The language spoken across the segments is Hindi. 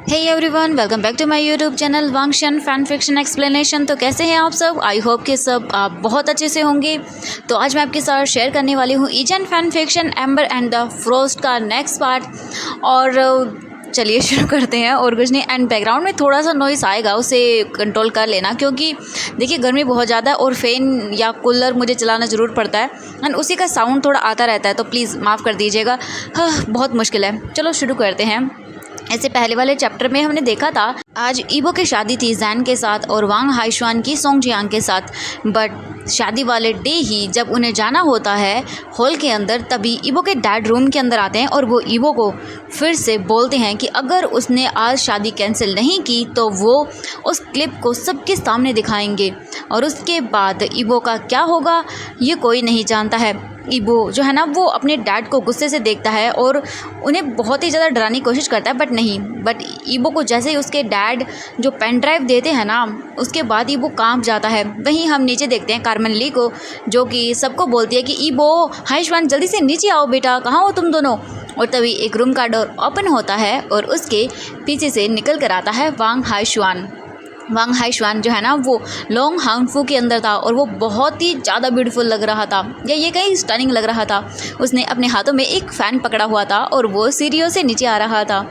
Hey everyone, welcome back to my YouTube channel Wangxian fan fiction explanation. तो कैसे हैं आप सब? आई होप कि सब आप बहुत अच्छे से होंगे। तो आज मैं आपके साथ शेयर करने वाली हूँ engine fan fiction amber and the frost का नेक्स्ट पार्ट। और चलिए शुरू करते हैं। और कुछ नहीं, एंड बैकग्राउंड में थोड़ा सा नॉइस आएगा, उसे कंट्रोल कर लेना, क्योंकि देखिए गर्मी बहुत ज़्यादा है और फ़ैन या कूलर मुझे चलाना ज़रूर पड़ता है एंड उसी का साउंड थोड़ा आता रहता है, तो प्लीज़ माफ़ कर दीजिएगा। हाँ, बहुत मुश्किल है। चलो शुरू करते हैं। ऐसे पहले वाले चैप्टर में हमने देखा था आज ईबो की शादी थी जैन के साथ और वांग हाइशुआन की सोंगजियांग के साथ। बट शादी वाले डे ही जब उन्हें जाना होता है हॉल के अंदर, तभी ईबो के डैड रूम के अंदर आते हैं और वो ईबो को फिर से बोलते हैं कि अगर उसने आज शादी कैंसिल नहीं की तो वो उस क्लिप को सबके सामने दिखाएंगे और उसके बाद ईबो का क्या होगा ये कोई नहीं जानता है। ईबो जो है ना वो अपने डैड को गुस्से से देखता है और उन्हें बहुत ही ज़्यादा डराने की कोशिश करता है, बट ईबो को जैसे ही उसके डैड जो पेन ड्राइव देते हैं ना, उसके बाद ईबो कांप जाता है। वहीं हम नीचे देखते हैं कार्मेन ली को, जो कि सबको बोलती है कि ईबो, हाइशुआन जल्दी से नीचे आओ बेटा, कहाँ हो तुम दोनों। और तभी एक रूम का डोर ओपन होता है और उसके पीछे से निकल कर आता है वांग हाइशुआन। वांग हाइशुआन जो है ना वो लॉन्ग हांगफू के अंदर था और वो बहुत ही ज़्यादा ब्यूटीफुल लग रहा था, या ये कहीं स्टनिंग लग रहा था। उसने अपने हाथों में एक फ़ैन पकड़ा हुआ था और वो सीढ़ियों से नीचे आ रहा था।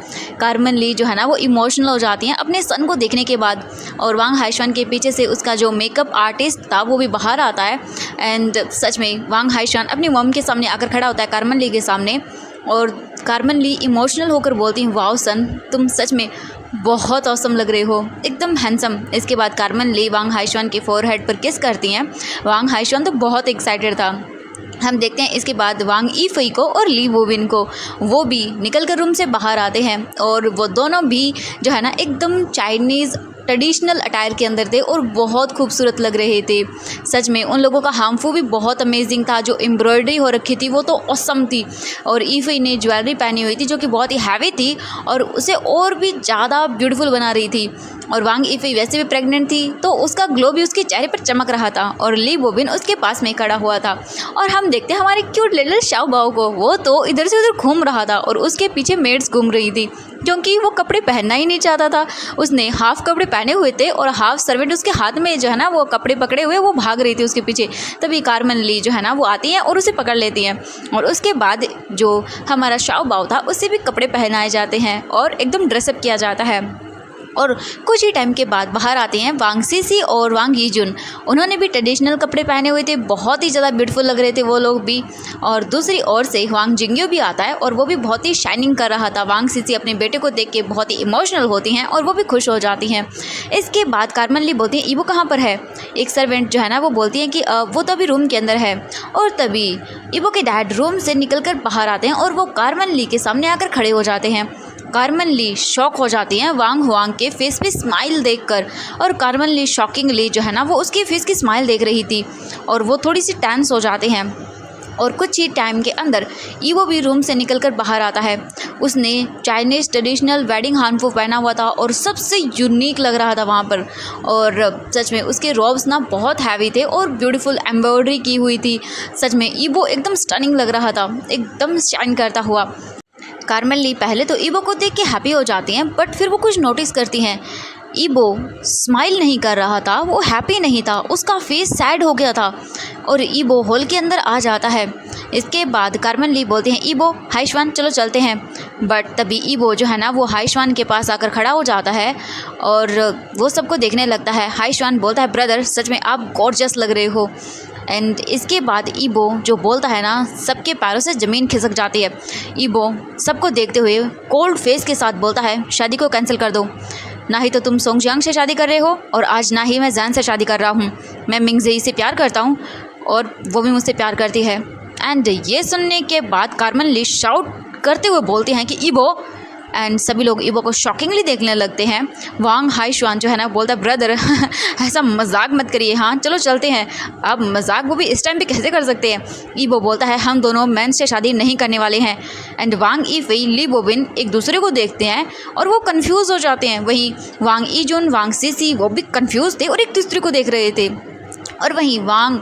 कार्मेन ली जो है ना वो इमोशनल हो जाती हैं अपने सन को देखने के बाद, और वांग हाइशुआन के पीछे से उसका जो मेकअप आर्टिस्ट था वो भी बाहर आता है। एंड सच में वांग हाइशुआन अपनी मॉम के सामने आकर खड़ा होता है कार्मेन ली के सामने, और कार्मेन ली इमोशनल होकर बोलती हैं, वाओ सन, तुम सच में बहुत औसम लग रहे हो, एकदम हैंडसम। इसके बाद कार्मेन ली वांग हाइशुआन के फोरहेड पर किस करती हैं। वांग हाइशुआन तो बहुत एक्साइटेड था। हम देखते हैं इसके बाद वांग ईफई को और ली वोबिन को, वो भी निकल कर रूम से बाहर आते हैं और वो दोनों भी जो है ना एकदम चाइनीज़ ट्रेडिशनल अटायर के अंदर थे और बहुत खूबसूरत लग रहे थे। सच में उन लोगों का हांगफू भी बहुत अमेजिंग था, जो एम्ब्रॉयडरी हो रखी थी वो तो ऑसम थी। और ईफई ने ज्वेलरी पहनी हुई थी जो कि बहुत ही हैवी थी और उसे और भी ज़्यादा ब्यूटीफुल बना रही थी। और वांग ईफई वैसे भी प्रेग्नेंट थी तो उसका ग्लो भी उसके चेहरे पर चमक रहा था और ली बोबिन उसके पास में खड़ा हुआ था। और हम देखते हैं हमारे क्यूट लिटिल शाओ बाओ को, वो तो इधर से उधर घूम रहा था और उसके पीछे मेड्स घूम रही थी, क्योंकि वो कपड़े पहनना ही नहीं चाहता था। उसने हाफ कपड़े पहने हुए थे और हाफ सर्वेंट उसके हाथ में जो है ना वो कपड़े पकड़े हुए वो भाग रही थी उसके पीछे। तभी कार्मेन ली जो है ना वो आती हैं और उसे पकड़ लेती हैं और उसके बाद जो हमारा शाओ बाओ था उसे भी कपड़े पहनाए जाते हैं और एकदम ड्रेसअप किया जाता है। और कुछ ही टाइम के बाद बाहर आते हैं वांग सीसी और वांग यीजुन। उन्होंने भी ट्रेडिशनल कपड़े पहने हुए थे, बहुत ही ज़्यादा ब्यूटीफुल लग रहे थे वो लोग भी। और दूसरी ओर से वांग जिंग्यो भी आता है और वो भी बहुत ही शाइनिंग कर रहा था। वांग सीसी अपने बेटे को देख के बहुत ही इमोशनल होती हैं और वो भी खुश हो जाती हैं। इसके बाद कार्मेन ली बोलती है, ईबो कहाँ पर है। एक सर्वेंट जो है ना वो बोलती है कि वो तो अभी रूम के अंदर है। और तभी ईबो के डैड रूम से निकल कर बाहर आते हैं और वो कार्मेन ली के सामने आकर खड़े हो जाते हैं। कार्मेन ली शॉक हो जाती हैं वांग हुआंग के फेस पे स्माइल देखकर, और कार्मेन ली शॉकिंगली जो है ना वो उसके फेस की स्माइल देख रही थी और वो थोड़ी सी टेंस हो जाते हैं। और कुछ ही टाइम के अंदर ईवो भी रूम से निकलकर बाहर आता है। उसने चाइनीज़ ट्रेडिशनल वेडिंग हांगफू पहना हुआ था और सबसे यूनिक लग रहा था वहाँ पर। और सच में उसके रॉब्स ना बहुत हैवी थे और ब्यूटीफुल एम्ब्रॉयडरी की हुई थी। सच में ईवो एकदम स्टनिंग लग रहा था, एकदम शाइन करता हुआ। कार्मेन ली पहले तो ईबो को देख के हैप्पी हो जाती हैं, बट फिर वो कुछ नोटिस करती हैं। ईबो स्माइल नहीं कर रहा था, वो हैप्पी नहीं था, उसका फेस सैड हो गया था। और ईबो हॉल के अंदर आ जाता है। इसके बाद कार्मेन ली बोलते हैं, ईबो, हाइशुआन चलो चलते हैं। बट तभी ईबो जो है ना वो हाइशुआन के पास आकर खड़ा हो जाता है और वो सबको देखने लगता है। हाइशुआन बोलता है, ब्रदर सच में आप गॉर्जियस लग रहे हो। एंड इसके बाद ईबो जो बोलता है ना, सबके पैरों से ज़मीन खिसक जाती है। ईबो सबको देखते हुए कोल्ड फेस के साथ बोलता है, शादी को कैंसिल कर दो। ना ही तो तुम सोंगजियांग से शादी कर रहे हो और आज ना ही मैं जैन से शादी कर रहा हूँ। मैं मिंगजेई से प्यार करता हूँ और वो भी मुझसे प्यार करती है। एंड ये सुनने के बाद कार्मेन ली शाउट करते हुए बोलते हैं कि ईबो, एंड सभी लोग ईबो को शॉकिंगली देखने लगते हैं। वांग हाइशुआन जो है ना बोलता है, ब्रदर ऐसा मजाक मत करिए, हाँ चलो चलते हैं। अब मजाक वो भी इस टाइम पे कैसे कर सकते हैं। ईबो बोलता है, हम दोनों मैन से शादी नहीं करने वाले हैं। एंड वांग ईफई ली बोबिन एक दूसरे को देखते हैं और वो कन्फ्यूज़ हो जाते हैं। वहीं वांग ईजुन वांग सीसी वो भी कन्फ्यूज़ थे और एक दूसरे को देख रहे थे। और वहीं वांग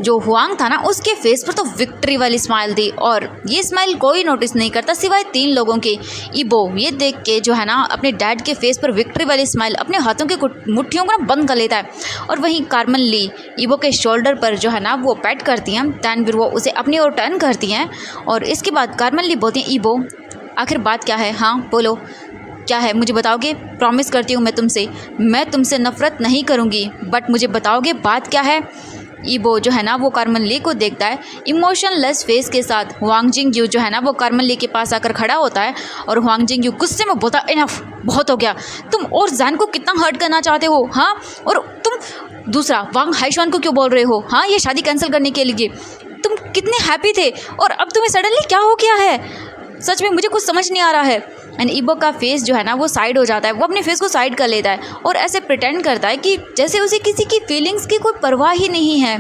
जो हुआंग था ना उसके फेस पर तो विक्ट्री वाली स्माइल थी, और ये स्माइल कोई नोटिस नहीं करता सिवाय 3 लोगों के। ईबो ये देख के जो है ना अपने डैड के फेस पर विक्ट्री वाली स्माइल अपने हाथों की मुट्ठियों को ना बंद कर लेता है, और वहीं कार्मेन ली ईबो के शोल्डर पर जो है ना वो पैट करती हैं। दैन फिर वो उसे अपनी ओर टर्न करती हैं, और इसके बाद कार्मेन ली बोलती हैं, ईबो आखिर बात क्या है, हाँ बोलो क्या है, मुझे बताओगे? प्रॉमिस करती हूँ मैं तुमसे नफरत नहीं करूँगी, बट मुझे बताओगे बात क्या है? ईबो जो है ना वो कार्मेन ली को देखता है इमोशनलेस फेस के साथ। हुआंग जिंगयू जो है ना वो कार्मेन ली के पास आकर खड़ा होता है, और हुआंग जिंगयू गुस्से में बोलता है, इनफ, बहुत हो गया, तुम और जैन को कितना हर्ट करना चाहते हो, हाँ? और तुम दूसरा वांग हाइशवान को क्यों बोल रहे हो, हाँ, ये शादी कैंसिल करने के लिए? तुम कितने हैप्पी थे और अब तुम्हें सडनली क्या हो गया है? सच में मुझे कुछ समझ नहीं आ रहा है। एंड ईबो का फेस जो है ना वो साइड हो जाता है, वो अपने फेस को साइड कर लेता है और ऐसे प्रिटेंड करता है कि जैसे उसे किसी की फीलिंग्स की कोई परवाह ही नहीं है।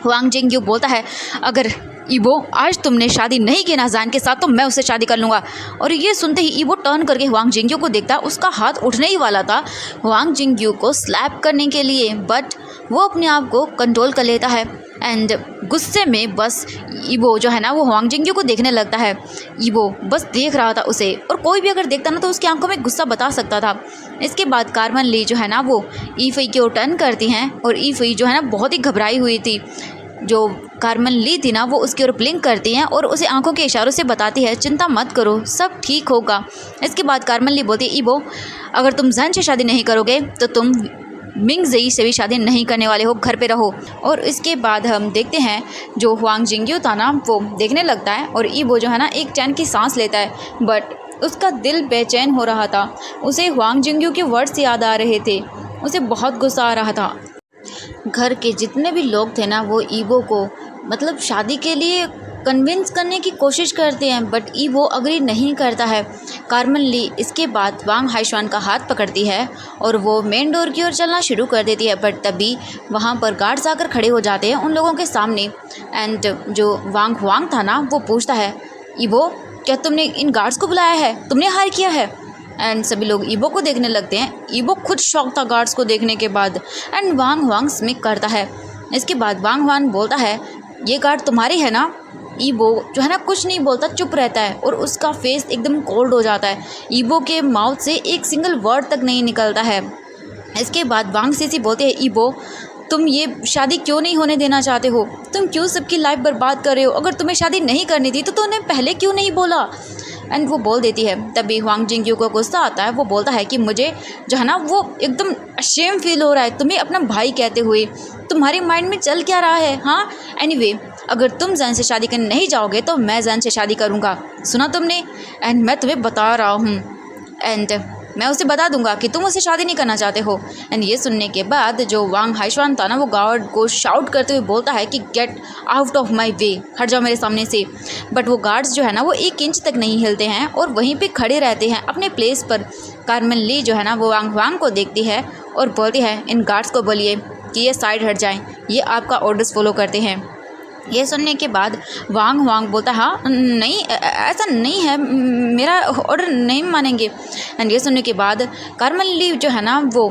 हुआंग जिंगयू बोलता है, अगर ईबो आज तुमने शादी नहीं की ना जैन के साथ तो मैं उससे शादी कर लूँगा। और ये सुनते ही ईबो टर्न करके हुआंग जिंगयू को देखता है, उसका हाथ उठने ही वाला था हुआंग जिंगयू को स्लैप करने के लिए, बट वो अपने आप को कंट्रोल कर लेता है एंड गुस्से में बस ईबो जो है ना वो हुआंग जिंगयू को देखने लगता है। ईबो बस देख रहा था उसे, और कोई भी अगर देखता ना तो उसकी आंखों में गुस्सा बता सकता था। इसके बाद कार्मेन ली जो है ना वो ईफई की ओर टर्न करती हैं, और ईफई जो है ना बहुत ही घबराई हुई थी। जो कार्मेन ली थी ना वो उसकी ओर ब्लिंक करती हैं और उसे आंखों के इशारों से बताती है, चिंता मत करो, सब ठीक होगा। इसके बाद कार्मेन ली बोलती है, ईबो अगर तुम जैन से शादी नहीं करोगे तो तुम मिंग जेई से भी शादी नहीं करने वाले हो, घर पे रहो। और इसके बाद हम देखते हैं जो हुआंग जिंगयू था ना वो देखने लगता है, और ईबो जो है ना एक चैन की सांस लेता है, बट उसका दिल बेचैन हो रहा था। उसे हुआंग जिंगयू के वर्ड्स याद आ रहे थे, उसे बहुत गुस्सा आ रहा था। घर के जितने भी लोग थे ना वो ईबो को मतलब शादी के लिए कन्विंस करने की कोशिश करते हैं, बट ईबो अग्री नहीं करता है। कार्मेन ली इसके बाद वांग हाइशवान का हाथ पकड़ती है और वो मेन डोर की ओर चलना शुरू कर देती है, बट तभी वहाँ पर गार्ड्स आकर खड़े हो जाते हैं उन लोगों के सामने। एंड जो वांग हुआंग था ना वो पूछता है, ईबो क्या तुमने इन गार्ड्स को बुलाया है, तुमने हायर किया है? एंड सभी लोग ईबो को देखने लगते हैं। ईबो खुद शॉक था गार्ड्स को देखने के बाद। एंड वांग हुआंग स्मिक करता है। इसके बाद वांग हुआंग बोलता है, ये गार्ड तुम्हारी है ना? ईबो जो है ना कुछ नहीं बोलता, चुप रहता है और उसका फेस एकदम कोल्ड हो जाता है। ईबो के माउथ से एक सिंगल वर्ड तक नहीं निकलता है। इसके बाद वांग सीसी बोलते हैं, ईबो तुम ये शादी क्यों नहीं होने देना चाहते हो? तुम क्यों सबकी लाइफ बर्बाद कर रहे हो? अगर तुम्हें शादी नहीं करनी थी तो उन्हें पहले क्यों नहीं बोला? एंड वो बोल देती है। तभी हुआंग जिंगयू को गुस्सा आता है, वो बोलता है कि मुझे जो है ना वो एकदम अशेम फील हो रहा है तुम्हें अपना भाई कहते हुए। तुम्हारे माइंड में चल क्या रहा है, हाँ? एनीवे अगर तुम जैन से शादी करने नहीं जाओगे तो मैं जैन से शादी करूँगा, सुना तुमने? एंड मैं तुम्हें बता रहा हूँ, एंड मैं उसे बता दूंगा कि तुम उससे शादी नहीं करना चाहते हो। एंड ये सुनने के बाद जो वांग हाइशवान था ना वो गार्ड को शाउट करते हुए बोलता है कि get out of my way, हट जाओ मेरे सामने से। बट वो गार्ड्स जो है ना वो 1 इंच तक नहीं हिलते हैं और वहीं पे खड़े रहते हैं अपने प्लेस पर। कार्मेन ली जो है ना वो वांग को देखती है और बोलती है, इन गार्ड्स को बोलिए कि ये साइड हट जाएँ, ये आपका ऑर्डर्स फॉलो करते हैं। ये सुनने के बाद वांग बोलता है, हाँ नहीं ऐसा नहीं है, मेरा ऑर्डर नहीं मानेंगे। एंड ये सुनने के बाद कार्मेन ली जो है ना वो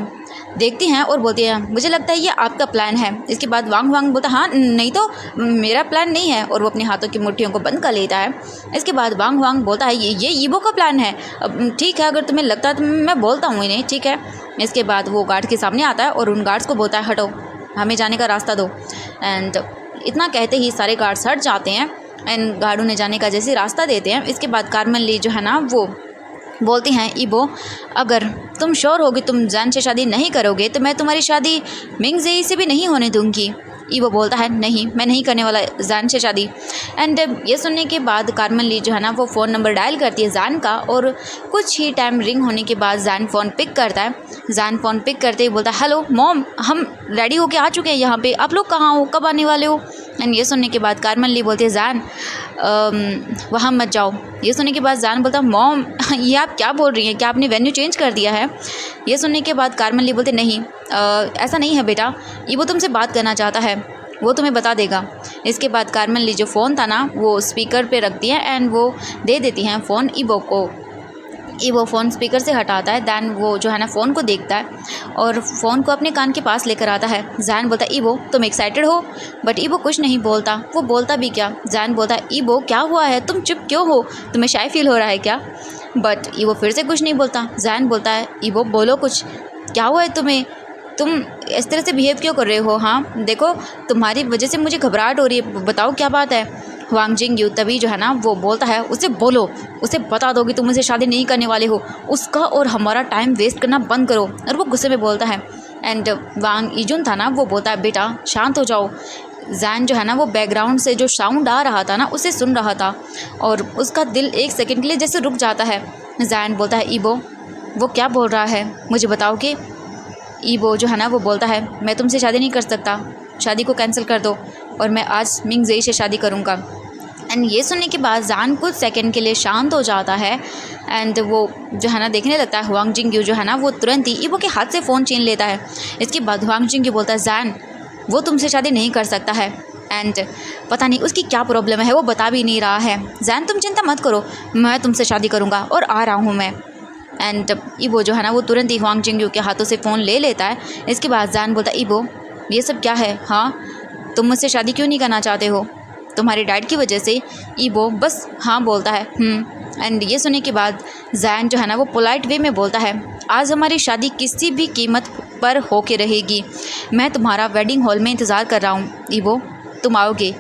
देखती हैं और बोलती है, मुझे लगता है ये आपका प्लान है। इसके बाद वांग बोलता है, हाँ नहीं तो मेरा प्लान नहीं है, और वो अपने हाथों की मुट्ठियों को बंद कर लेता है। इसके बाद वांग बोलता है, ये ईबो का प्लान है, ठीक है अगर तुम्हें लगता है तो मैं बोलता हूँ इन्हें, ठीक है। इसके बाद वो गार्ड के सामने आता है और उन गार्ड्स को बोलता है, हटो, हमें जाने का रास्ता दो। एंड इतना कहते ही सारे गार्ड्स हट जाते हैं एंड गार्ड उन्हें जाने का जैसे रास्ता देते हैं। इसके बाद कार्मेन ली जो है ना वो बोलती हैं, ईबो अगर तुम श्योर होगे तुम जैन से शादी नहीं करोगे तो मैं तुम्हारी शादी मिंग जेई से भी नहीं होने दूंगी। ईबो बोलता है, नहीं मैं नहीं करने वाला जैन से शादी। एंड ये सुनने के बाद कार्मेन ली जो है ना वो फ़ोन नंबर डायल करती है जैन का, और कुछ ही टाइम रिंग होने के बाद जैन फ़ोन पिक करता है। जैन फ़ोन पिक करते ही बोलता है, हेलो मॉम, हम रेडी होके आ चुके हैं यहाँ पे, आप लोग कहाँ हो, कब आने वाले हो? एंड ये सुनने के बाद कार्मेन ली बोलती है, जैन वहाँ मत जाओ। ये सुनने के बाद जैन बोलता है, मॉम ये आप क्या बोल रही हैं, क्या आपने वेन्यू चेंज कर दिया है? ये सुनने के बाद कार्मेन ली बोलते, नहीं ऐसा नहीं है बेटा, ये वो तुमसे बात करना चाहता है, वो तुम्हें बता देगा। इसके बाद कार्मेन ली जो फ़ोन था ना वो स्पीकर पे रखती है एंड वो दे देती हैं फ़ोन ईबो को। ईबो फ़ोन स्पीकर से हटाता है। दैन वो जो है ना फ़ोन को देखता है और फ़ोन को अपने कान के पास लेकर आता है। जैन बोलता है ईबो तुम एक्साइटेड हो? बट ईबो कुछ नहीं बोलता। वो बोलता भी क्या? जैन बोलता है ईबो क्या हुआ है, तुम चुप क्यों हो, तुम्हें शाय फील हो रहा है क्या? बट ईबो फिर से कुछ नहीं बोलता। जैन बोलता है ईबो बोलो कुछ, क्या हुआ है तुम्हें, तुम इस तरह से बिहेव क्यों कर रहे हो? हाँ देखो तुम्हारी वजह से मुझे घबराहट हो रही है, बताओ क्या बात है? वांग जिंगयू तभी जो है ना वो बोलता है उसे बोलो, उसे बता दो कि तुम मुझसे शादी नहीं करने वाले हो, उसका और हमारा टाइम वेस्ट करना बंद करो। और वो गुस्से में बोलता है। एंड वांग इजुन था ना वो बोलता है बेटा शांत हो जाओ। जैन जो है ना वो बैकग्राउंड से जो साउंड आ रहा था ना उसे सुन रहा था और उसका दिल एक सेकंड के लिए जैसे रुक जाता है। जैन बोलता है ईबो वो क्या बोल रहा है, मुझे बताओ कि? ईबो जो है ना वो बोलता है मैं तुमसे शादी नहीं कर सकता, शादी को कैंसिल कर दो और मैं आज मिंग जेई से शादी करूँगा। एंड ये सुनने के बाद जैन कुछ सेकंड के लिए शांत हो जाता है। एंड वो जो है ना देखने लगता है। वांग जिंगयू जो है ना वो तुरंत ही ईबो के हाथ से फ़ोन छीन लेता है। इसके बाद वांग जिंगयू बोलता है जैन वो तुमसे शादी नहीं कर सकता है एंड पता नहीं उसकी क्या प्रॉब्लम है, वो बता भी नहीं रहा है। जैन तुम चिंता मत करो, मैं तुमसे शादी करूँगा और आ रहा हूँ मैं। एंड ईबो जो है ना वो तुरंत ही वांग जिंगयू के हाथों से फ़ोन ले लेता है। इसके बाद जैन बोलता है ईबो ये सब क्या है? हाँ तुम मुझसे शादी क्यों नहीं करना चाहते हो? तुम्हारे डैड की वजह से? ईबो बस हाँ बोलता है। एंड ये सुनने के बाद जैन जो है ना वो पोलाइट वे में बोलता है आज हमारी शादी किसी भी कीमत पर होके रहेगी, मैं तुम्हारा वेडिंग हॉल में इंतज़ार कर रहा हूँ ईबो, तुम आओगे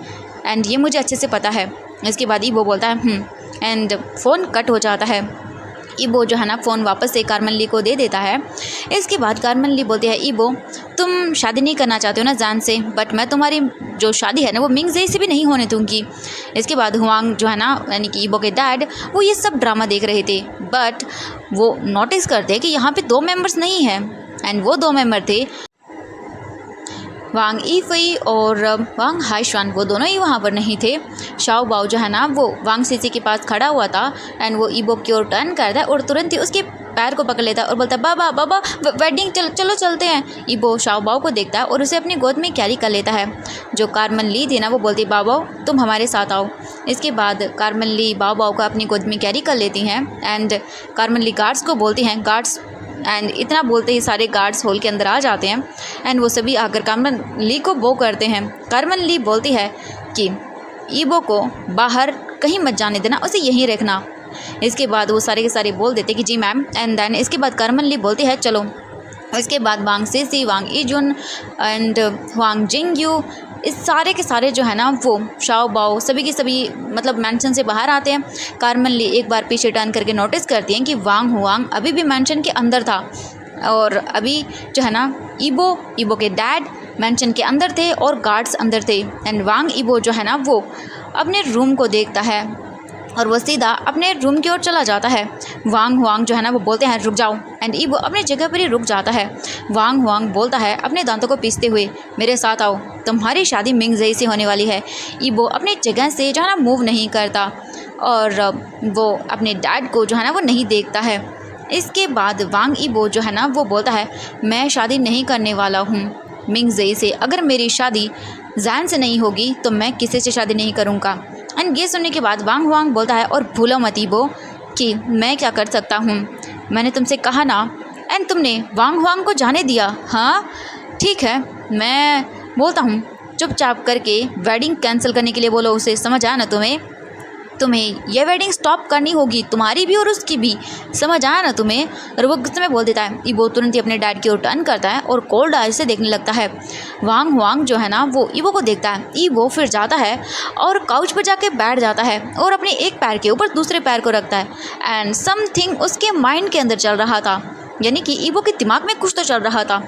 एंड ये मुझे अच्छे से पता है। इसके बाद ईबो बोलता है एंड फ़ोन कट हो जाता है। ईबो जो है ना फ़ोन वापस से कार्मेन ली को दे देता है। इसके बाद कार्मेन ली बोलती है ईबो तुम शादी नहीं करना चाहते हो ना जैन से, बट मैं तुम्हारी जो शादी है ना वो मिंग जेई से भी नहीं होने दूँगी। इसके बाद हुआंग जो है ना यानी कि ईबो के डैड वो ये सब ड्रामा देख रहे थे, बट वो नोटिस करते हैं कि यहाँ पे 2 मेंबर्स नहीं हैं। एंड वो 2 मेंबर थे वांग ईफई और वांग हाइशवान, वो दोनों ही वहाँ पर नहीं थे। शाओ बाओ जो है ना वो वांग सीसी के पास खड़ा हुआ था एंड वो ईबो की ओर टर्न करता है और तुरंत ही उसके पैर को पकड़ लेता है और बोलता है बाबा बाबा वेडिंग चलो चलते हैं। ईबो शाओ बाओ को देखता है और उसे अपनी गोद में कैरी कर लेता है। जो कार्मेन ली थी ना वो बोलती बाबा तुम हमारे साथ आओ। इसके बाद कार्मेन ली बाओ बाओ को अपनी गोद में कैरी कर लेती हैं एंड कार्मेन ली गार्ड्स को बोलती हैं गार्ड्स, एंड इतना बोलते ही सारे गार्ड्स हॉल के अंदर आ जाते हैं एंड वो सभी आकर कार्मेन ली को बो करते हैं। कार्मेन ली बोलती है कि ईबो को बाहर कहीं मत जाने देना, उसे यहीं रखना। इसके बाद वो सारे के सारे बोल देते कि जी मैम। एंड देन इसके बाद कार्मेन ली बोलती है चलो। इसके बाद वांग सीसी, वांग इजुन एंड वांग जिंगयू इस सारे के सारे जो है ना वो शाओ बाओ सभी के सभी मतलब मैंशन से बाहर आते हैं। कार्मेन ली एक बार पीछे टर्न करके नोटिस करती हैं कि वांग हुआंग अभी भी मैंशन के अंदर था और अभी जो है ना ईबो के डैड मैंशन के अंदर थे और गार्ड्स अंदर थे। एंड वांग ईबो जो है ना वो अपने रूम को देखता है और वो सीधा अपने रूम की ओर चला जाता है। वांग हुआंग जो है ना वो बोलते हैं रुक जाओ एंड ईबो अपनी जगह पर ही रुक जाता है। वांग हुआंग बोलता है अपने दांतों को पीसते हुए मेरे साथ आओ, तुम्हारी शादी मिंग जेई से होने वाली है। ईबो अपनी जगह से जो है ना मूव नहीं करता और वो अपने डैड को जो है ना वो नहीं देखता है। इसके बाद वांग ईबो जो है ना वो बोलता है मैं शादी नहीं करने वाला हूँ मिंग जेई से, अगर मेरी शादी जैन से नहीं होगी तो मैं किसी से शादी नहीं करूँगा। एंड ये सुनने के बाद वांग हुआंग बोलता है और भूलो मत ईबो कि मैं क्या कर सकता हूँ, मैंने तुमसे कहा ना एंड तुमने वांग हुआंग को जाने दिया। हाँ ठीक है मैं बोलता हूँ, चुपचाप करके वेडिंग कैंसिल करने के लिए बोलो उसे, समझ आया ना तुम्हें ये वेडिंग स्टॉप करनी होगी, तुम्हारी भी और उसकी भी, समझ आया ना तुम्हें। और वो गुस्से में बोल देता है। ईबो तुरंत ही अपने डैड की ओर टर्न करता है और कोल्ड आई से देखने लगता है। वांग हुआंग जो है ना वो ईबो को देखता है। ईबो फिर जाता है और काउच पर जाके बैठ जाता है और अपने एक पैर के ऊपर दूसरे पैर को रखता है एंड समथिंग उसके माइंड के अंदर चल रहा था, यानी कि ईबो के दिमाग में कुछ तो चल रहा था।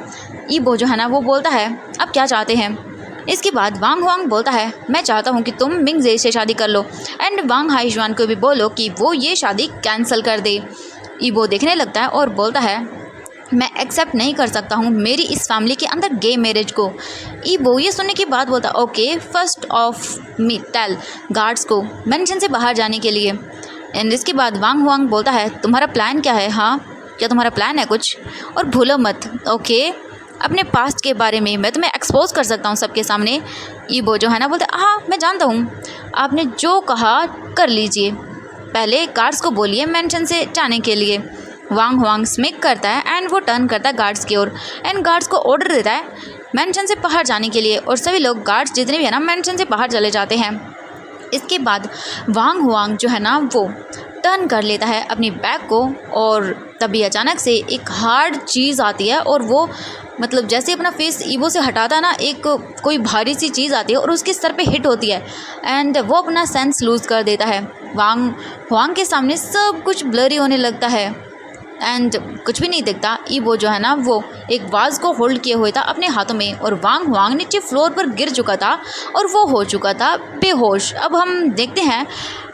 ईबो जो है ना वो बोलता है अब क्या चाहते हैं। इसके बाद वांग हुआंग बोलता है मैं चाहता हूँ कि तुम मिंग जेई से शादी कर लो एंड वांग हाइशवान को भी बोलो कि वो ये शादी कैंसिल कर दे। ईबो देखने लगता है और बोलता है मैं एक्सेप्ट नहीं कर सकता हूँ मेरी इस फैमिली के अंदर गे मैरिज को। ईबो ये सुनने के बाद बोलता okay first of me tell guards को मेंशन से बाहर जाने के लिए। एंड इसके बाद वांग हुआंग बोलता है तुम्हारा प्लान क्या है, हाँ क्या तुम्हारा प्लान है कुछ, और भूलो मत ओके अपने पास्ट के बारे में मैं तुम्हें एक्सपोज कर सकता हूँ सबके सामने। ईबो जो है ना बोलते हाँ मैं जानता हूँ, आपने जो कहा कर लीजिए। पहले गार्ड्स को बोलिए मेंशन से जाने के लिए। वांग हुआंग स्मिक करता है एंड वो टर्न करता है गार्ड्स की ओर एंड गार्ड्स को ऑर्डर देता है मेंशन से बाहर जाने के लिए, और सभी लोग गार्ड्स जितने भी है ना मेंशन से बाहर चले जाते हैं। इसके बाद वांग हुआंग जो है ना वो टर्न कर लेता है अपनी बैग को, और तभी अचानक से एक हार्ड चीज़ आती है और वो मतलब जैसे अपना फेस ईवो से हटाता ना, एक कोई भारी सी चीज़ आती है और उसके सर पे हिट होती है एंड वो अपना सेंस लूज़ कर देता है। वांग हुआंग के सामने सब कुछ ब्लरी होने लगता है एंड कुछ भी नहीं दिखता। ईवो जो है ना वो एक वाज को होल्ड किए हुए था अपने हाथों में, और वांग हुआंग नीचे फ्लोर पर गिर चुका था और वो हो चुका था बेहोश। अब हम देखते हैं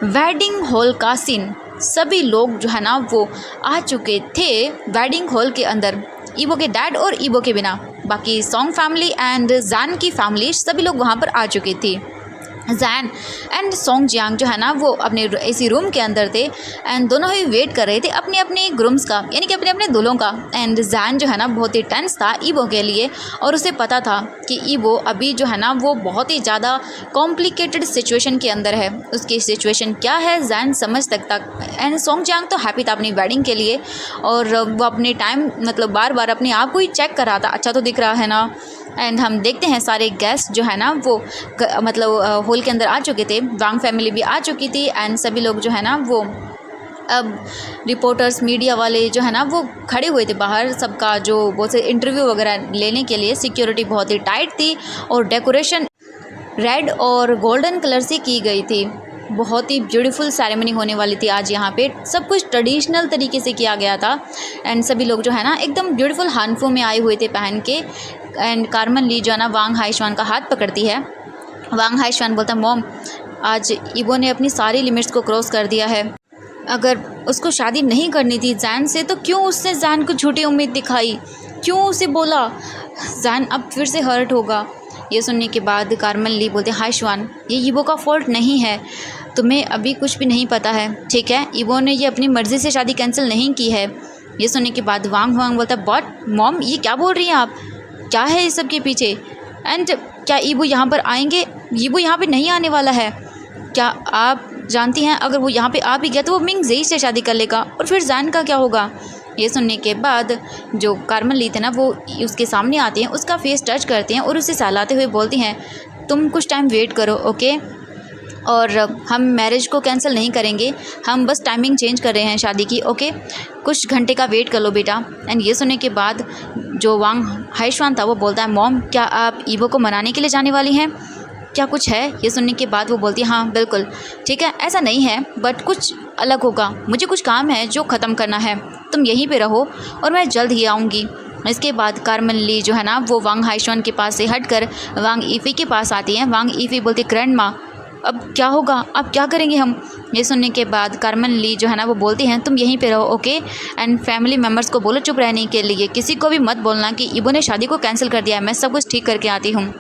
वेडिंग हॉल का सीन। सभी लोग जो है ना वो आ चुके थे वेडिंग हॉल के अंदर, ईवो के डैड और ईवो के बिना। बाकी सॉन्ग फैमिली एंड जैन की फैमिली सभी लोग वहाँ पर आ चुकी थी। जैन एंड सोंग जियांग जो है ना वो अपने एसी रूम के अंदर थे एंड दोनों ही वेट कर रहे थे अपने अपने ग्रूम्स का, यानी कि अपने अपने दूल्हों का। एंड जैन जो है ना बहुत ही टेंस था ईवो के लिए, और उसे पता था कि ईवो अभी जो है ना वो बहुत ही ज़्यादा कॉम्प्लिकेटेड सिचुएशन के अंदर है। उसकी सिचुएशन क्या है जैन समझ सकता। एंड सोंग जियांग तो हैप्पी था अपनी वेडिंग के लिए, और वो अपने टाइम मतलब बार बार अपने आप को ही चेक कर रहा था, अच्छा तो दिख रहा है ना। एंड हम देखते हैं सारे गेस्ट जो है ना वो मतलब हॉल के अंदर आ चुके थे। वांग फैमिली भी आ चुकी थी एंड सभी लोग जो है ना वो अब रिपोर्टर्स मीडिया वाले जो है ना वो खड़े हुए थे बाहर, सबका जो बहुत से इंटरव्यू वगैरह लेने के लिए। सिक्योरिटी बहुत ही टाइट थी और डेकोरेशन रेड और गोल्डन कलर से की गई थी। बहुत ही ब्यूटीफुल सेरेमनी होने वाली थी आज यहाँ पे, सब कुछ ट्रेडिशनल तरीके से किया गया था। एंड सभी लोग जो है ना एकदम ब्यूटीफुल हानफू में आए हुए थे पहन के। एंड कार्मन ली जो है ना वांग हाइशवान का हाथ पकड़ती है। वांग हाइशवान बोलता है मॉम आज ईवो ने अपनी सारी लिमिट्स को क्रॉस कर दिया है, अगर उसको शादी नहीं करनी थी जैन से तो क्यों उसने जैन को झूठी उम्मीद दिखाई, क्यों उसे बोला जैन अब फिर से हर्ट होगा। ये सुनने के बाद कार्मन ली बोलते हाइशवान ये ईवो का फॉल्ट नहीं है, तुम्हें अभी कुछ भी नहीं पता है, ठीक है। ईवो ने ये अपनी मर्ज़ी से शादी कैंसिल नहीं की है। ये सुनने के बाद वांग हुआंग बोलता बट मॉम ये क्या बोल रही हैं आप, क्या है इस सब के पीछे। एंड क्या ईवो यहाँ पर आएंगे, ईवो यहाँ पे नहीं आने वाला है। क्या आप जानती हैं अगर वो यहाँ पे आ भी गया तो वो मिंग जेई से शादी कर लेगा, और फिर जैन का क्या होगा। ये सुनने के बाद जो कार्मन ली थे ना वो उसके सामने आती हैं, उसका फेस टच करती हैं और उसे सहलाते हुए बोलती हैं तुम कुछ टाइम वेट करो ओके, और हम मैरिज को कैंसिल नहीं करेंगे, हम बस टाइमिंग चेंज कर रहे हैं शादी की ओके, कुछ घंटे का वेट कर लो बेटा। एंड ये सुनने के बाद जो वांग हाइशवान था वो बोलता है मॉम क्या आप ईवो को मनाने के लिए जाने वाली हैं, क्या कुछ है। ये सुनने के बाद वो बोलती है हाँ बिल्कुल ठीक है, ऐसा नहीं है बट कुछ अलग होगा, मुझे कुछ काम है जो ख़त्म करना है, तुम यहीं पे रहो और मैं जल्द ही आऊँगी। इसके बाद कार्मन ली जो है ना वो वांग हाइशवान के पास से हटकर वांग ईफी के पास आती हैं। वांग ईफी बोलती ग्रैंड माँ अब क्या होगा, अब क्या करेंगे हम। ये सुनने के बाद कार्मन ली जो है ना वो बोलती हैं तुम यहीं पे रहो ओके, एंड फैमिली मेम्बर्स को बोलो चुप रहने के लिए, किसी को भी मत बोलना कि ईवो ने शादी को कैंसिल कर दिया है, मैं सब कुछ ठीक करके आती हूँ।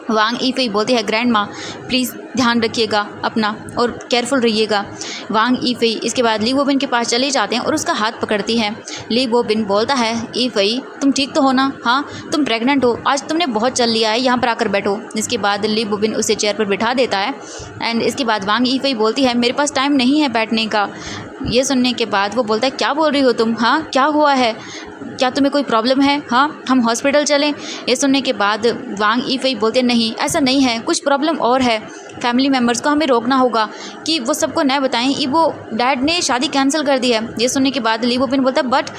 वांग ईफी बोलती है ग्रैंड माँ प्लीज़ ध्यान रखिएगा अपना और केयरफुल रहिएगा। वांग ईफी इसके बाद ली वोबिन के पास चले जाते हैं और उसका हाथ पकड़ती है। ली वोबिन बोलता है ईफी तुम ठीक तो हो ना, हाँ तुम प्रेग्नेंट हो, आज तुमने बहुत चल लिया है, यहाँ पर आकर बैठो। इसके बाद ली वोबिन उसे चेयर पर बिठा देता है। एंड इसके बाद वांग ईफी बोलती है मेरे पास टाइम नहीं है बैठने का। ये सुनने के बाद वो बोलता है क्या बोल रही हो तुम, हाँ क्या हुआ है, क्या तुम्हें कोई प्रॉब्लम है, हाँ हम हॉस्पिटल चलें। ये सुनने के बाद वांग ईफी बोलते नहीं ऐसा नहीं है, कुछ प्रॉब्लम और है, फैमिली मेम्बर्स को हमें रोकना होगा कि वो सबको न बताएं ईवो डैड ने शादी कैंसिल कर दी है। ये सुनने के बाद ली वोबिन बोलता है बट,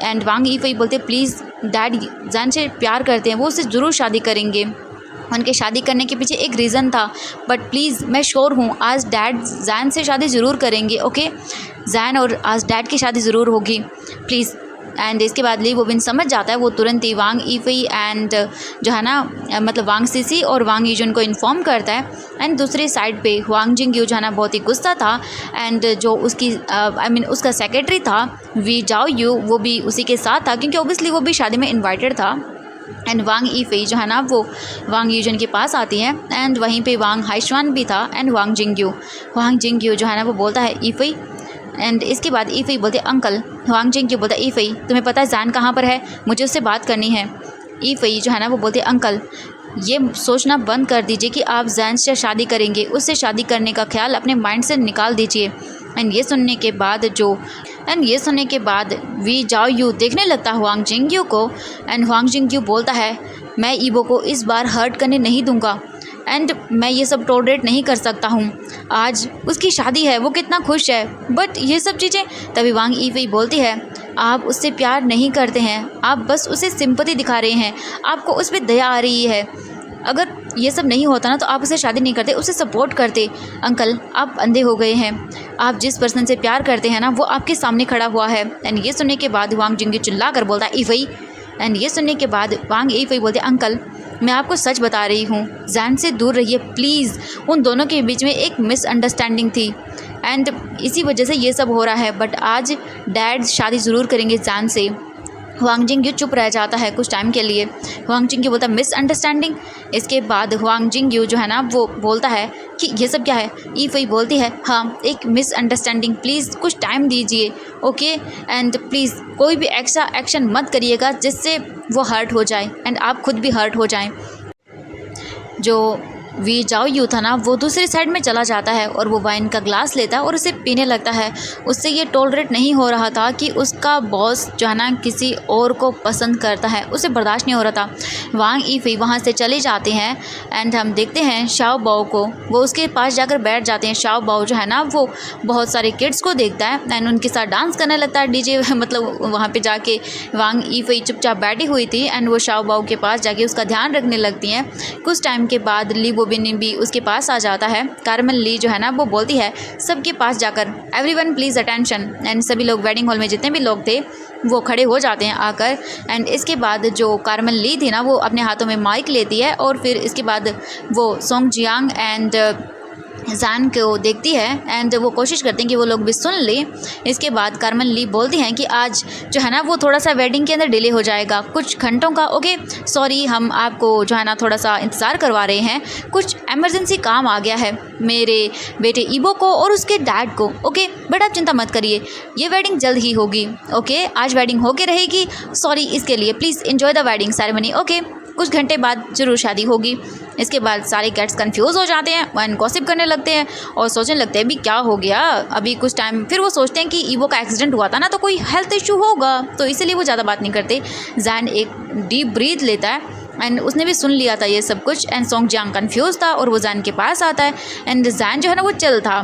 एंड वांग ईफी बोलते प्लीज़ डैड जैन से प्यार करते हैं, वो उससे ज़रूर शादी करेंगे, उनके शादी करने के पीछे एक रीज़न था, बट प्लीज़ मैं श्योर हूँ आज डैड जैन से शादी ज़रूर करेंगे ओके, जैन और आज डैड की शादी ज़रूर होगी प्लीज़। एंड इसके बाद ली वोबिन समझ जाता है, वो तुरंत ही वांग ईफी एंड जो है ना मतलब वांग सीसी और वांग यूजन को इन्फॉर्म करता है। एंड दूसरी साइड पे वांग जिंगयू जो है ना बहुत ही गुस्सा था, एंड जो उसकी उसका सेक्रेटरी था वी जाओ यू वो भी उसी के साथ था, क्योंकि ओबियसली वो भी शादी में इन्वाइटेड था। एंड वांग ईफी जो है ना वो वांग यूजन के पास आती है, एंड वहीं पे वांग हाइशवान भी था एंड वांग जिंगयू जो है ना वो बोलता है ईफी, एंड इसके बाद ईफी बोलते अंकल। वांग जिंगयू बोलता ईफी तुम्हें पता है जैन कहाँ पर है, मुझे उससे बात करनी है। ईफी जो है ना वो बोलते अंकल ये सोचना बंद कर दीजिए कि आप जैन से शादी करेंगे, उससे शादी करने का ख्याल अपने माइंड से निकाल दीजिए। एंड ये सुनने के बाद वी जाओ यू देखने लगता हुआंग जिंगयू को। एंड हुआंग जिंगयू बोलता है, मैं ईबो को इस बार हर्ट करने नहीं दूंगा एंड मैं ये सब टॉलरेट नहीं कर सकता हूँ। आज उसकी शादी है, वो कितना खुश है, बट ये सब चीज़ें। तभी वांग यीफेई बोलती है, आप उससे प्यार नहीं करते हैं, आप बस उसे सिंपैथी दिखा रहे हैं, आपको उस पर दया आ रही है। अगर ये सब नहीं होता ना तो आप उसे शादी नहीं करते, उसे सपोर्ट करते। अंकल, आप अंधे हो गए हैं, आप जिस पर्सन से प्यार करते हैं ना वो आपके सामने खड़ा हुआ है। एंड ये सुनने के बाद वांग जिंगयू चिल्ला कर बोलता है, यीफेई। एंड ये सुनने के बाद वांग यीफेई बोलते, अंकल मैं आपको सच बता रही हूँ, जैन से दूर रहिए प्लीज़। उन दोनों के बीच में एक मिसअंडरस्टैंडिंग थी एंड इसी वजह से ये सब हो रहा है, बट आज डैड शादी ज़रूर करेंगे जैन से। हुआंग जिंगयू चुप रह जाता है कुछ टाइम के लिए। हुआंग जिंगयू बोलता है, मिसअंडरस्टैंडिंग। इसके बाद हुआंग जिंगयू जो है ना वो बोलता है कि ये सब क्या है। यीफेई बोलती है, हाँ एक मिसअंडरस्टैंडिंग, प्लीज़ कुछ टाइम दीजिए, ओके। एंड प्लीज़ कोई भी एक्स्ट्रा एक्शन मत करिएगा जिससे वो हर्ट हो जाए एंड आप खुद भी हर्ट हो जाएं। जो वी जाओ यू था ना वो दूसरी साइड में चला जाता है और वो वाइन का ग्लास लेता है और उसे पीने लगता है। उससे ये टॉलरेट नहीं हो रहा था कि उसका बॉस जो है ना किसी और को पसंद करता है, उसे बर्दाश्त नहीं हो रहा था। वांग यीफेई वहाँ से चले जाते हैं एंड हम देखते हैं शाओ बाओ को, वो उसके पास जाकर बैठ जाते हैं। शाओ बाओ जो है ना वो बहुत सारे किड्स को देखता है एंड उनके साथ डांस करने लगता है डीजे मतलब वहाँ पर जाके वांग यीफेई चुपचाप बैठी हुई थी एंड वो शाओ बाओ के पास जाके उसका ध्यान रखने लगती हैं। कुछ टाइम के बाद ली बोबिन भी उसके पास आ जाता है। कार्मेन ली जो है ना वो बोलती है सबके पास जाकर, एवरीवन प्लीज़ अटेंशन। एंड सभी लोग वेडिंग हॉल में जितने भी लोग थे वो खड़े हो जाते हैं आकर। एंड इसके बाद जो कार्मेन ली थी ना वो अपने हाथों में माइक लेती है और फिर इसके बाद वो सोंग जियांग एंड जैन को देखती है एंड वो कोशिश करती हैं कि वो लोग भी सुन लें। इसके बाद कार्मेन ली बोलती हैं कि आज जो है ना वो थोड़ा सा वेडिंग के अंदर डिले हो जाएगा कुछ घंटों का, ओके सॉरी, हम आपको जो है ना थोड़ा सा इंतज़ार करवा रहे हैं, कुछ इमरजेंसी काम आ गया है मेरे बेटे ईबो को और उसके डैड को, ओके। बट आप चिंता मत करिए, ये वेडिंग जल्द ही होगी, ओके। आज वेडिंग होके रहेगी, सॉरी इसके लिए, please enjoy the wedding ceremony, okay. कुछ घंटे बाद ज़रूर शादी होगी। इसके बाद सारे कैट्स कंफ्यूज हो जाते हैं एंड गॉसिप करने लगते हैं और सोचने लगते हैं भी क्या हो गया अभी कुछ टाइम। फिर वो सोचते हैं कि ईबो का एक्सीडेंट हुआ था ना तो कोई हेल्थ इशू होगा, तो इसीलिए वो ज़्यादा बात नहीं करते। जैन एक डीप ब्रीथ लेता है एंड उसने भी सुन लिया था ये सब कुछ। एंड सोंग जियांग कन्फ्यूज़ था और वो जैन के पास आता है एंड जैन जो है ना वो चल था।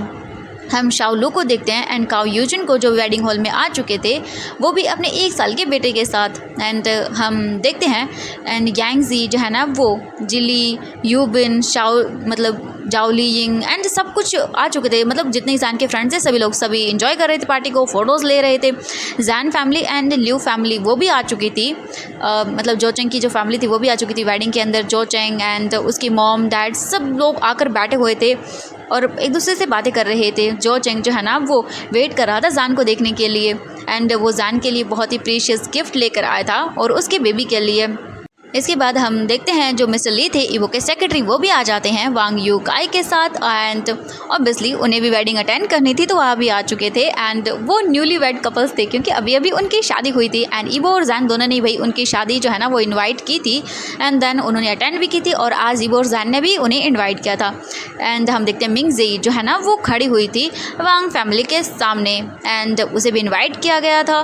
हम शाओलू को देखते हैं एंड काओ यूजिन को जो वेडिंग हॉल में आ चुके थे वो भी अपने 1 साल के बेटे के साथ। एंड हम देखते हैं एंड यांगजी जो है ना वो जिली यूबिन शाओ मतलब जाओली यिंग एंड सब कुछ आ चुके थे, मतलब जितने जैन के फ्रेंड्स थे सभी लोग सभी एंजॉय कर रहे थे पार्टी को, फ़ोटोज़ ले रहे थे। जैन फैमिली एंड लिू फैमिली वो भी आ चुकी थी, मतलब जो चेंग की जो फैमिली थी वो भी आ चुकी थी वेडिंग के अंदर। जो चेंग एंड उसकी मॉम डैड सब लोग आकर बैठे हुए थे और एक दूसरे से बातें कर रहे थे। जो चेंग जो है ना वो वेट कर रहा था जैन को देखने के लिए एंड वो जैन के लिए बहुत ही प्रीशियस गिफ्ट लेकर आया था और उसके बेबी के लिए। इसके बाद हम देखते हैं जो मिस्टर ली थे ईबो के सेक्रेटरी वो भी आ जाते हैं वांग यू काई के साथ एंड ऑब्वियसली उन्हें भी वेडिंग अटेंड करनी थी तो वहाँ भी आ चुके थे। एंड वो न्यूली वेड कपल्स थे क्योंकि अभी अभी उनकी शादी हुई थी एंड ईबो और जैन दोनों ने भाई उनकी शादी जो है ना वो इन्वाइट की थी एंड देन उन्होंने अटेंड भी की थी और आज ईबो और जैन ने भी उन्हें इन्वाइट किया था। एंड हम देखते हैं मिंग जेई जो है ना वो खड़ी हुई थी वांग फैमिली के सामने एंड उसे भी इन्वाइट किया गया था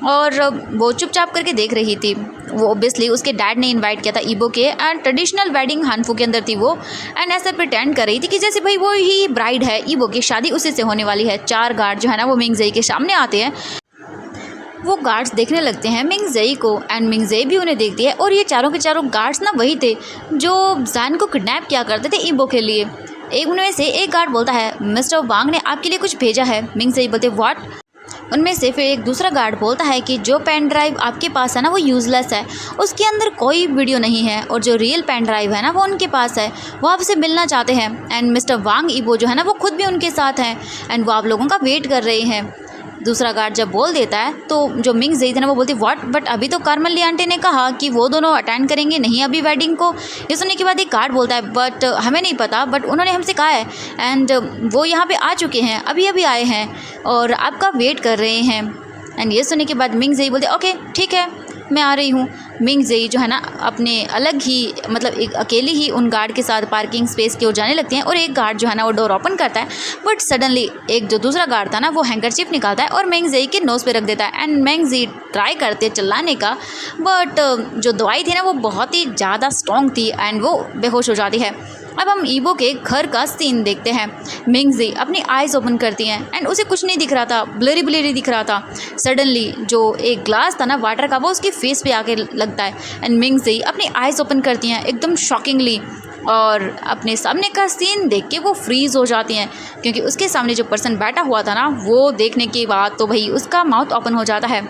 और वो चुपचाप करके देख रही थी। वो ऑब्वियसली उसके डैड ने इनवाइट किया था ईबो के एंड ट्रेडिशनल वेडिंग हानफू के अंदर थी वो एंड ऐसे प्रिटेंड कर रही थी कि जैसे भाई वो ही ब्राइड है, ईबो की शादी उसी से होने वाली है। 4 गार्ड जो है ना वो मिंग जेई के सामने आते हैं, वो गार्ड्स देखने लगते हैं मिंग जेई को एंड मिंग जेई भी उन्हें देखती है और ये चारों के चारों गार्ड्स ना वही थे जो जैन को किडनैप किया करते थे ईबो के लिए। एक उनमें से एक गार्ड बोलता है मिस्टर वांग ने आपके लिए कुछ भेजा है। मिंग जेई बोलते व्हाट। उनमें से फिर एक दूसरा गार्ड बोलता है कि जो पेन ड्राइव आपके पास है ना वो यूज़लेस है, उसके अंदर कोई वीडियो नहीं है और जो रियल पेन ड्राइव है ना वो उनके पास है, वो आपसे मिलना चाहते हैं। एंड मिस्टर वांग ईबो जो है ना वो खुद भी उनके साथ हैं एंड वो आप लोगों का वेट कर रहे हैं। दूसरा गार्ड जब बोल देता है तो जो मिंग जेई थे ना वो बोलती व्हाट, बट अभी तो कार्मेन ली आंटी ने कहा कि वो दोनों अटेंड करेंगे नहीं अभी वेडिंग को। ये सुनने के बाद एक गार्ड बोलता है बट हमें नहीं पता, बट उन्होंने हमसे कहा है एंड वो यहाँ पे आ चुके हैं, अभी अभी आए हैं और आपका वेट कर रहे हैं। एंड ये सुनने के बाद मिंग जेई बोलते ओके ठीक है मैं आ रही हूँ। मिंगज़ी जो है ना अपने अलग ही मतलब एक अकेली ही उन गार्ड के साथ पार्किंग स्पेस की ओर जाने लगती हैं और एक गार्ड जो है ना वो डोर ओपन करता है, बट सडनली एक जो दूसरा गार्ड था ना वो हैंकरचीफ निकालता है और मिंगज़ी के नोज़ पे रख देता है एंड मिंगज़ी ट्राई करते हैं चिल्लाने का, बट जो दवाई थी ना वो बहुत ही ज़्यादा स्ट्रॉन्ग थी एंड वो बेहोश हो जाती है। अब हम ईबो के घर का सीन देखते हैं। मिंगज़ी अपनी आइज़ ओपन करती हैं एंड उसे कुछ नहीं दिख रहा था, ब्लरी ब्लरी दिख रहा था। सडनली जो एक ग्लास था ना वाटर का वो उसके फेस पे आके लगता है एंड मिंगज़ी अपनी आइज़ ओपन करती हैं एकदम शॉकिंगली और अपने सामने का सीन देख के वो फ्रीज़ हो जाती हैं, क्योंकि उसके सामने जो पर्सन बैठा हुआ था ना वो देखने के बाद तो भाई उसका माउथ ओपन हो जाता है।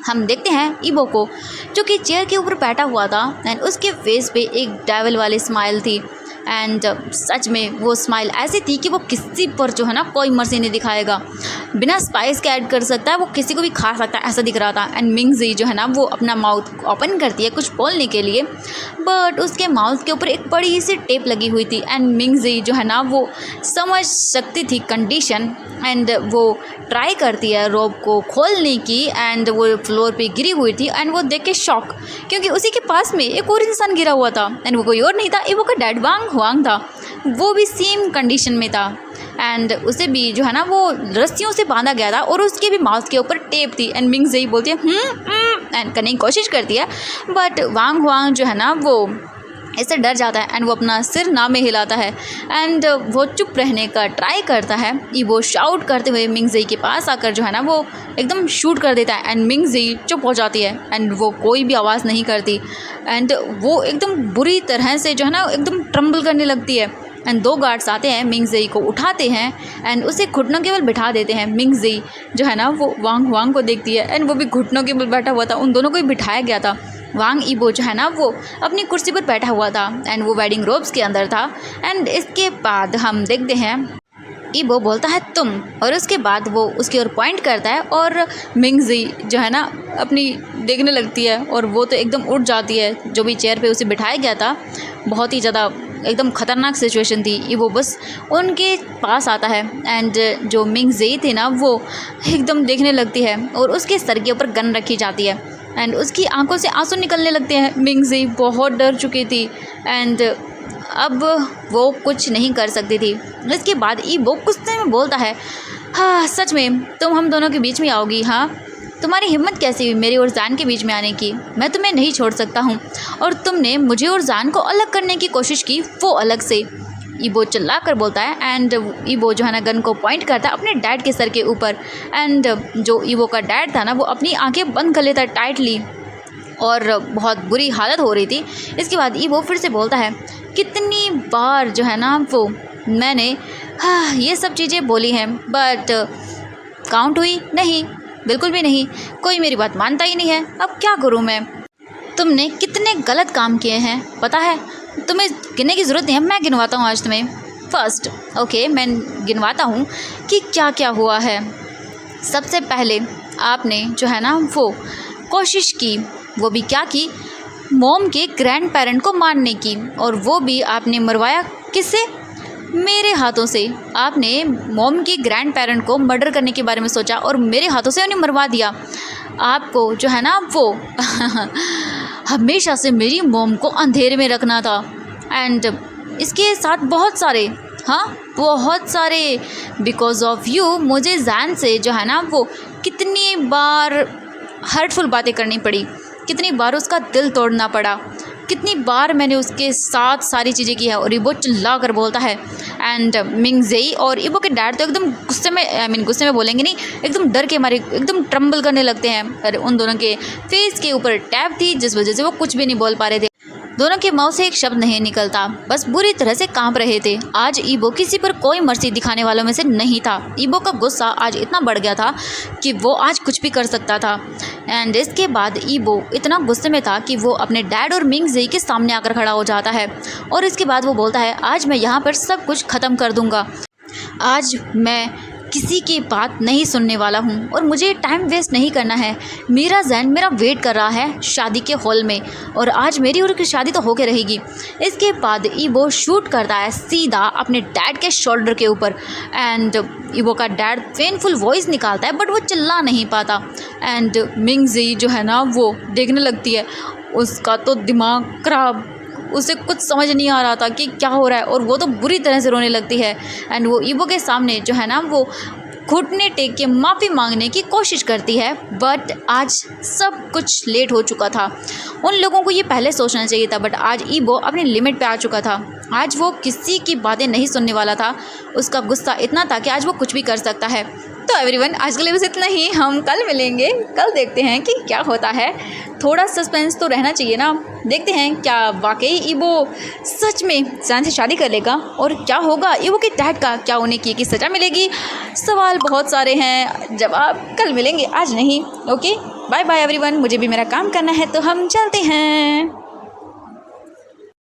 हम देखते हैं ईबो को जो कि चेयर के ऊपर बैठा हुआ था एंड उसके फेस पे एक डेविल वाली स्माइल थी एंड सच में वो स्माइल ऐसी थी कि वो किसी पर जो है ना कोई मर्जी नहीं दिखाएगा, बिना स्पाइस के ऐड कर सकता है, वो किसी को भी खा सकता है, ऐसा दिख रहा था। एंड मिंगज़ी जो है ना वो अपना माउथ ओपन करती है कुछ बोलने के लिए, बट उसके माउथ के ऊपर एक बड़ी सी टेप लगी हुई थी एंड मिंगज़ी जो है ना वो समझ सकती थी कंडीशन एंड वो ट्राई करती है रोब को खोलने की एंड वो फ्लोर पे गिरी हुई थी एंड वो देख के शॉक, क्योंकि उसी के पास में एक और इंसान गिरा हुआ था एंड वो कोई और नहीं था, ईबो का डैड वांग हुआंग था। वो भी सेम कंडीशन में था एंड उसे भी जो है ना वो रस्सियों से बांधा गया था और उसके भी माउथ के ऊपर टेप थी एंड मिंगज़ी बोलती है एंड करने की कोशिश करती है, बट वांग हुआंग जो है ना वो इससे डर जाता है एंड वो अपना सिर ना में हिलाता है एंड वो चुप रहने का ट्राई करता है। ईबो शाउट करते हुए मिंगज़ी के पास आकर जो है ना वो एकदम शूट कर देता है एंड मिंगज़ी चुप हो जाती है एंड वो कोई भी आवाज़ नहीं करती एंड वो एकदम बुरी तरह से जो है ना एकदम ट्रम्बल करने लगती है एंड दो गार्ड्स आते हैं, मिंगज़ी को उठाते हैं एंड उसे घुटनों के बल बिठा देते हैं। मिंगज़ी जो है ना वो वांग हुआंग को देखती है एंड वो भी घुटनों के बल बैठा हुआ था, उन दोनों को ही बिठाया गया था। वांग ईबो जो है ना वो अपनी कुर्सी पर बैठा हुआ था एंड वो वेडिंग रोब्स के अंदर था एंड इसके बाद हम देखते हैं ईबो बोलता है तुम, और उसके बाद वो उसकी ओर पॉइंट करता है और मिंगज़ी जो है ना अपनी देखने लगती है और वो तो एकदम उठ जाती है। जो भी चेयर पे उसे बिठाया गया था बहुत ही ज़्यादा एकदम ख़तरनाक सिचुएशन थी। ईबो बस उनके पास आता है एंड जो मिंगज़ी थी ना वो एकदम देखने लगती है और उसके सर के ऊपर गन रखी जाती है एंड उसकी आंखों से आंसू निकलने लगते हैं। मिंगज़ी बहुत डर चुकी थी एंड अब वो कुछ नहीं कर सकती थी। इसके बाद ईबो गुस्से में बोलता है, हाँ सच में तुम हम दोनों के बीच में आओगी? हाँ, तुम्हारी हिम्मत कैसी हुई मेरी और जान के बीच में आने की? मैं तुम्हें नहीं छोड़ सकता हूँ, और तुमने मुझे और जान को अलग करने की कोशिश की, वो अलग से। ईबो चिल्ला कर बोलता है एंड ईबो जो है ना गन को पॉइंट करता है अपने डैड के सर के ऊपर एंड जो ईबो का डैड था ना वो अपनी आंखें बंद कर लेता है टाइटली और बहुत बुरी हालत हो रही थी। इसके बाद ईबो फिर से बोलता है, कितनी बार जो है ना वो मैंने ये सब चीज़ें बोली हैं, बट काउंट हुई नहीं, बिल्कुल भी नहीं, कोई मेरी बात मानता ही नहीं है, अब क्या करूँ मैं? तुमने कितने गलत काम किए हैं पता है, तुम्हें गिनने की ज़रूरत नहीं है, मैं गिनवाता हूँ आज तुम्हें। फर्स्ट ओके, मैं गिनवाता हूँ कि क्या क्या हुआ है। सबसे पहले आपने जो है ना वो कोशिश की, वो भी क्या की, मॉम के ग्रैंड पेरेंट को मारने की, और वो भी आपने मरवाया किससे? मेरे हाथों से। आपने मॉम के ग्रैंड पेरेंट को मर्डर करने के बारे में सोचा और मेरे हाथों से उन्हें मरवा दिया। आपको जो है ना वो हमेशा से मेरी मॉम को अंधेरे में रखना था एंड इसके साथ बहुत सारे, हाँ बहुत सारे, बिकॉज ऑफ यू मुझे जान से जो है ना वो कितनी बार हर्टफुल बातें करनी पड़ी, कितनी बार उसका दिल तोड़ना पड़ा, कितनी बार मैंने उसके साथ सारी चीज़ें की है। और ईबो चिल्ला कर बोलता है एंड मिंगज़ी और ईबो के डैड तो एकदम गुस्से में, गुस्से में बोलेंगे नहीं, एकदम डर के मारे एकदम ट्रम्बल करने लगते हैं। और उन दोनों के फेस के ऊपर टैप थी जिस वजह से वो कुछ भी नहीं बोल पा रहे थे, दोनों के मुंह से एक शब्द नहीं निकलता, बस बुरी तरह से कांप रहे थे। आज ईबो किसी पर कोई मर्जी दिखाने वालों में से नहीं था। ईबो का गुस्सा आज इतना बढ़ गया था कि वो आज कुछ भी कर सकता था एंड इसके बाद ईबो इतना गुस्से में था कि वो अपने डैड और मिंगज़ी के सामने आकर खड़ा हो जाता है और इसके बाद वो बोलता है, आज मैं यहाँ पर सब कुछ ख़त्म कर दूँगा, आज मैं किसी की बात नहीं सुनने वाला हूँ और मुझे टाइम वेस्ट नहीं करना है। मेरा जैन मेरा वेट कर रहा है शादी के हॉल में और आज मेरी और की शादी तो होके रहेगी। इसके बाद ईबो शूट करता है सीधा अपने डैड के शोल्डर के ऊपर एंड ईबो का डैड पेनफुल वॉइस निकालता है बट वो चिल्ला नहीं पाता एंड मिंगज़ी जो है ना वो देखने लगती है उसका तो दिमाग खराब, उसे कुछ समझ नहीं आ रहा था कि क्या हो रहा है, और वो तो बुरी तरह से रोने लगती है। एंड वो ईबो के सामने जो है ना वो घुटने टेक के माफ़ी मांगने की कोशिश करती है, बट आज सब कुछ लेट हो चुका था। उन लोगों को ये पहले सोचना चाहिए था, बट आज ईबो अपनी लिमिट पे आ चुका था। आज वो किसी की बातें नहीं सुनने वाला था। उसका गुस्सा इतना था कि आज वो कुछ भी कर सकता है। तो एवरीवन, आज के लिए बस इतना ही। हम कल मिलेंगे, कल देखते हैं कि क्या होता है। थोड़ा सस्पेंस तो रहना चाहिए ना। देखते हैं क्या वाकई ईबो सच में सैन से शादी कर लेगा, और क्या होगा ईबो के डैड का, क्या उन्हें की सज़ा मिलेगी। सवाल बहुत सारे हैं, जवाब कल मिलेंगे, आज नहीं। Okay, bye bye everyone. मुझे भी मेरा काम करना है, तो हम चलते हैं।